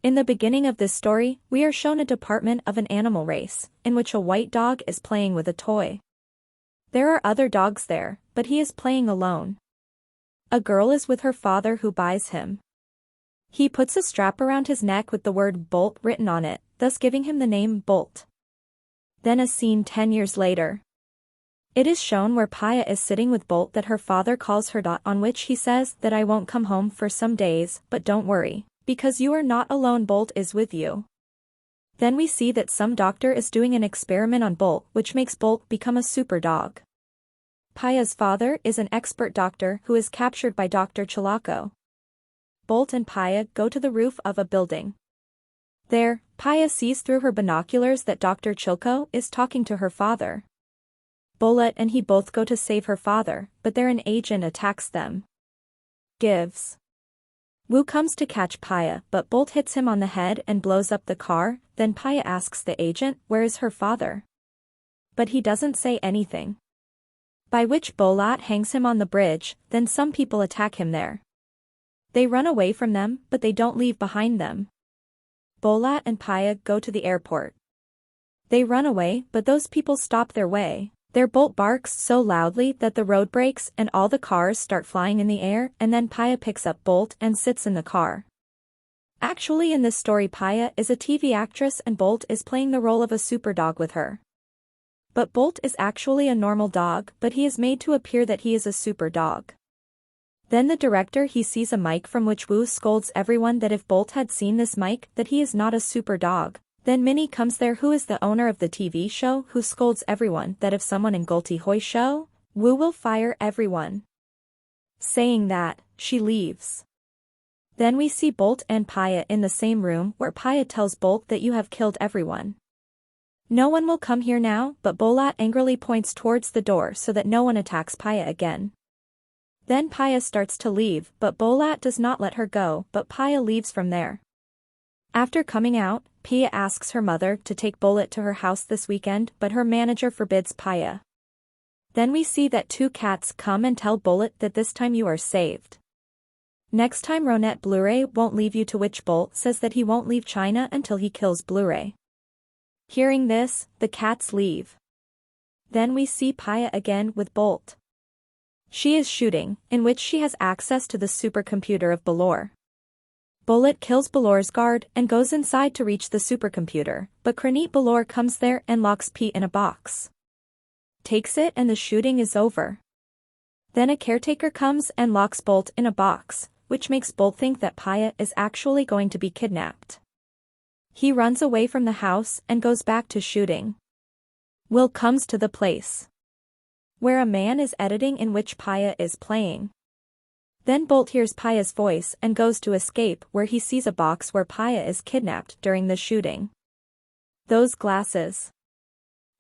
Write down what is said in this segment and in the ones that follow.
In the beginning of this story, we are shown a department of an animal race, in which a white dog is playing with a toy. There are other dogs there, but he is playing alone. A girl is with her father who buys him. He puts a strap around his neck with the word Bolt written on it, thus giving him the name Bolt. Then a scene 10 years later. It is shown where Paya is sitting with Bolt that her father calls her, on which he says that I won't come home for some days, but don't worry, because you are not alone, Bolt is with you. Then we see that some doctor is doing an experiment on Bolt which makes Bolt become a super dog. Paya's father is an expert doctor who is captured by Dr. Chalaco. Bolt and Paya go to the roof of a building. There, Paya sees through her binoculars that Dr. Chilco is talking to her father. Bolt and he both go to save her father, but there an agent attacks them. Wu comes to catch Paya, but Bolt hits him on the head and blows up the car. Then Paya asks the agent, where is her father? But he doesn't say anything. By which Bolat hangs him on the bridge, then some people attack him there. They run away from them, but they don't leave behind them. Bolat and Paya go to the airport. They run away, but those people stop their way. Their Bolt barks so loudly that the road breaks and all the cars start flying in the air, and then Paya picks up Bolt and sits in the car. Actually, in this story, Paya is a TV actress and Bolt is playing the role of a super dog with her. But Bolt is actually a normal dog, but he is made to appear that he is a super dog. Then the director he sees a mic from which Wu scolds everyone that if Bolt had seen this mic that he is not a super dog. Then Minnie comes there, who is the owner of the TV show, who scolds everyone that if someone in Gulti Hoi show, Wu will fire everyone. Saying that, she leaves. Then we see Bolt and Paya in the same room where Paya tells Bolt that you have killed everyone. No one will come here now, but Bolat angrily points towards the door so that no one attacks Paya again. Then Paya starts to leave, but Bolat does not let her go, but Paya leaves from there. After coming out, Paya asks her mother to take Bolat to her house this weekend, but her manager forbids Paya. Then we see that two cats come and tell Bolat that this time you are saved. Next time Ronette Blu-ray won't leave you, to which Bolt says that he won't leave China until he kills Blu-ray. Hearing this, the cats leave. Then we see Paya again with Bolt. She is shooting, in which she has access to the supercomputer of Balor. Bolat kills Balor's guard and goes inside to reach the supercomputer, but Kranit Balor comes there and locks Pete in a box. Takes it and the shooting is over. Then a caretaker comes and locks Bolt in a box, which makes Bolt think that Paya is actually going to be kidnapped. He runs away from the house and goes back to shooting. Will comes to the place where a man is editing in which Paya is playing. Then Bolt hears Paya's voice and goes to escape, where he sees a box where Paya is kidnapped during the shooting. Those glasses.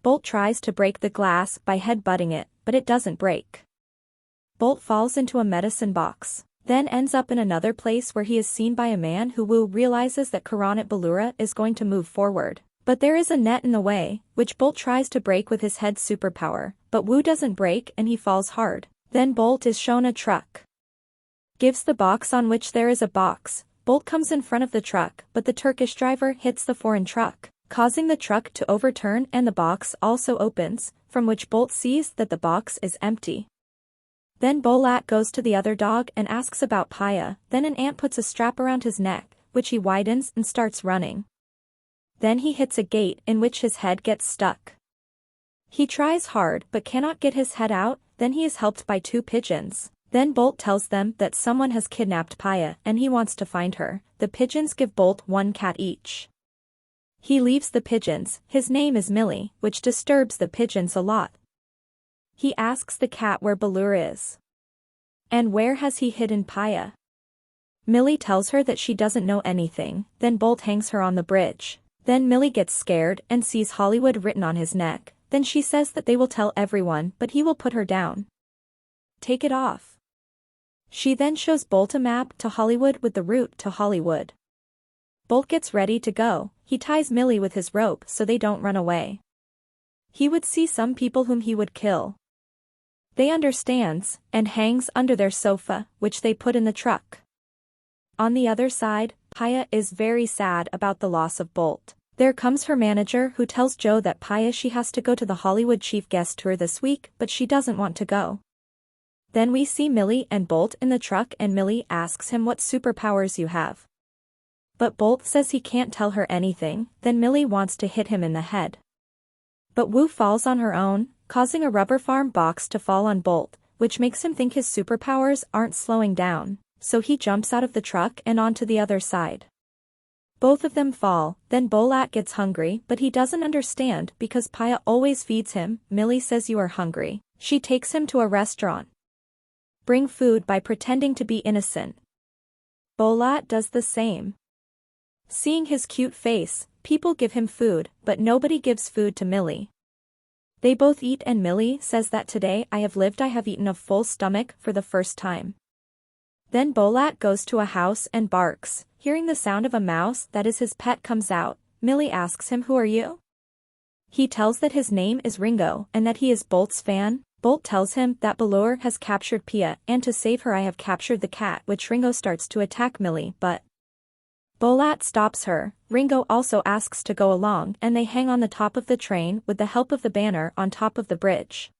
Bolt tries to break the glass by headbutting it, but it doesn't break. Bolt falls into a medicine box, then ends up in another place where he is seen by a man who Wu realizes that Karanit Balura is going to move forward. But there is a net in the way, which Bolt tries to break with his head superpower, but Wu doesn't break and he falls hard. Then Bolt is shown a truck. Gives the box on which there is a box. Bolt comes in front of the truck, but the Turkish driver hits the foreign truck, causing the truck to overturn, and the box also opens, from which Bolt sees that the box is empty. Then Bolat goes to the other dog and asks about Paya, then an ant puts a strap around his neck, which he widens and starts running. Then he hits a gate in which his head gets stuck. He tries hard but cannot get his head out, then he is helped by two pigeons. Then Bolt tells them that someone has kidnapped Paya and he wants to find her. The pigeons give Bolt one cat each. He leaves the pigeons. His name is Millie, which disturbs the pigeons a lot. He asks the cat where Balur is. And where has he hidden Paya? Millie tells her that she doesn't know anything, then Bolt hangs her on the bridge. Then Millie gets scared and sees Hollywood written on his neck, then she says that they will tell everyone, but he will put her down. Take it off. She then shows Bolt a map to Hollywood with the route to Hollywood. Bolt gets ready to go. He ties Millie with his rope so they don't run away. He would see some people whom he would kill. They understands, and hangs under their sofa, which they put in the truck. On the other side, Paya is very sad about the loss of Bolt. There comes her manager who tells Joe that Paya she has to go to the Hollywood chief guest tour this week but she doesn't want to go. Then we see Millie and Bolt in the truck and Millie asks him what superpowers you have. But Bolt says he can't tell her anything, then Millie wants to hit him in the head. But Wu falls on her own, causing a rubber farm box to fall on Bolt, which makes him think his superpowers aren't slowing down, so he jumps out of the truck and onto the other side. Both of them fall, then Bolat gets hungry but he doesn't understand because Paya always feeds him. Millie says you are hungry. She takes him to a restaurant. Bring food by pretending to be innocent. Bolat does the same. Seeing his cute face, people give him food, but nobody gives food to Millie. They both eat and Millie says that today I have eaten a full stomach for the first time. Then Bolat goes to a house and barks. Hearing the sound of a mouse that is his pet comes out, Millie asks him who are you? He tells that his name is Ringo and that he is Bolt's fan. Bolt tells him that Balor has captured Pia and to save her I have captured the cat, which Ringo starts to attack Millie but Bolat stops her. Ringo also asks to go along and they hang on the top of the train with the help of the banner on top of the bridge.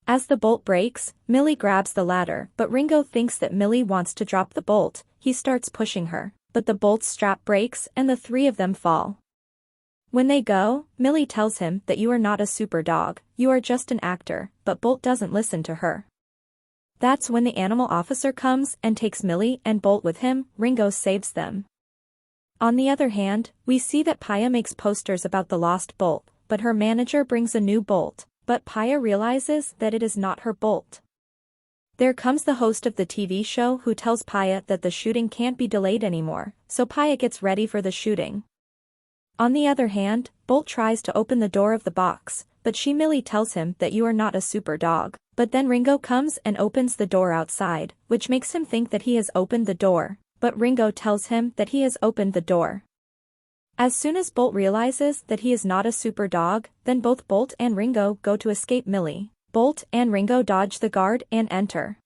As the bolt breaks, Millie grabs the ladder but Ringo thinks that Millie wants to drop the bolt. He starts pushing her, but the bolt's strap breaks and the three of them fall. When they go, Millie tells him that you are not a super dog, you are just an actor, but Bolt doesn't listen to her. That's when the animal officer comes and takes Millie and Bolt with him. Ringo saves them. On the other hand, we see that Paya makes posters about the lost Bolt, but her manager brings a new Bolt, but Paya realizes that it is not her Bolt. There comes the host of the TV show who tells Paya that the shooting can't be delayed anymore, so Paya gets ready for the shooting. On the other hand, Bolt tries to open the door of the box, but Millie tells him that you are not a super dog, but then Ringo comes and opens the door outside, which makes him think that he has opened the door, but Ringo tells him that he has opened the door. As soon as Bolt realizes that he is not a super dog, then both Bolt and Ringo go to escape Millie. Bolt and Ringo dodge the guard and enter.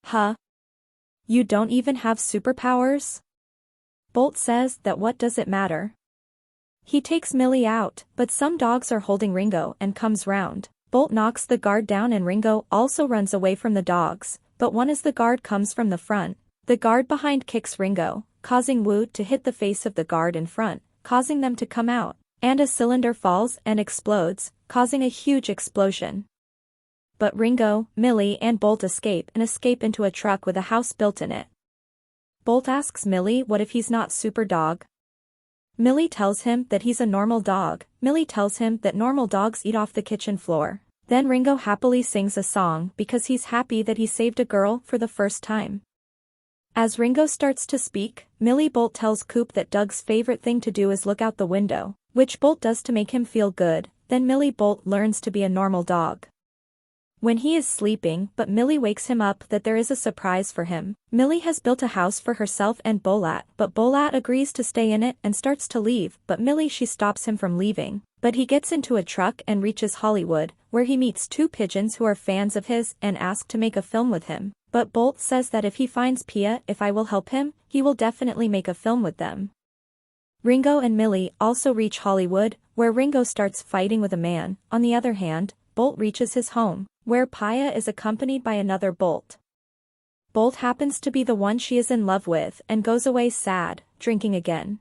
Huh? You don't even have superpowers? Bolt says that what does it matter? He takes Millie out, but some dogs are holding Ringo and comes round. Bolt knocks the guard down and Ringo also runs away from the dogs, but as the guard comes from the front, the guard behind kicks Ringo, causing Wu to hit the face of the guard in front, causing them to come out, and a cylinder falls and explodes, causing a huge explosion. But Ringo, Millie and Bolt escape into a truck with a house built in it. Bolt asks Millie what if he's not super dog. Millie tells him that he's a normal dog. Millie tells him that normal dogs eat off the kitchen floor. Then Ringo happily sings a song because he's happy that he saved a girl for the first time. As Ringo starts to speak, Bolt tells Coop that Doug's favorite thing to do is look out the window, which Bolt does to make him feel good. Then Bolt learns to be a normal dog. When he is sleeping but Millie wakes him up that there is a surprise for him. Millie has built a house for herself and Bolat, but Bolat agrees to stay in it and starts to leave, but she stops him from leaving. But he gets into a truck and reaches Hollywood, where he meets two pigeons who are fans of his and ask to make a film with him. But Bolt says that if he finds Pia, if I will help him, he will definitely make a film with them. Ringo and Millie also reach Hollywood, where Ringo starts fighting with a man. On the other hand, Bolt reaches his home, where Paya is accompanied by another Bolt. Bolt happens to be the one she is in love with and goes away sad, drinking again.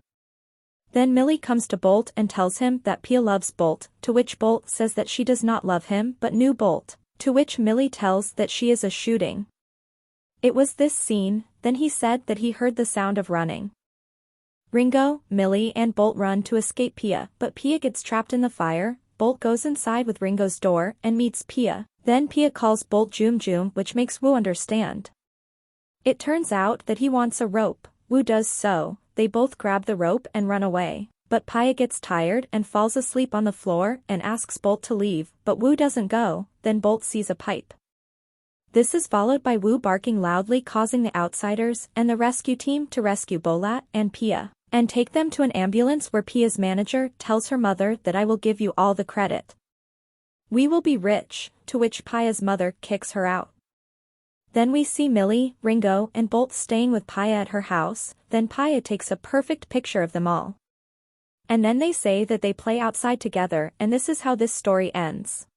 Then Millie comes to Bolt and tells him that Pia loves Bolt, to which Bolt says that she does not love him but new Bolt, to which Millie tells that she is a shooting. It was this scene, then he said that he heard the sound of running. Ringo, Millie and Bolt run to escape Pia, but Pia gets trapped in the fire. Bolt goes inside with Ringo's door and meets Pia. Then Pia calls Bolt Joom Joom, which makes Wu understand. It turns out that he wants a rope. Wu does so, they both grab the rope and run away. But Paya gets tired and falls asleep on the floor and asks Bolt to leave, but Wu doesn't go. Then Bolt sees a pipe. This is followed by Wu barking loudly, causing the outsiders and the rescue team to rescue Bolat and Pia and take them to an ambulance where Pia's manager tells her mother that I will give you all the credit. We will be rich, to which Paya's mother kicks her out. Then we see Millie, Ringo, and Bolt staying with Paya at her house, then Paya takes a perfect picture of them all. And then they say that they play outside together, and this is how this story ends.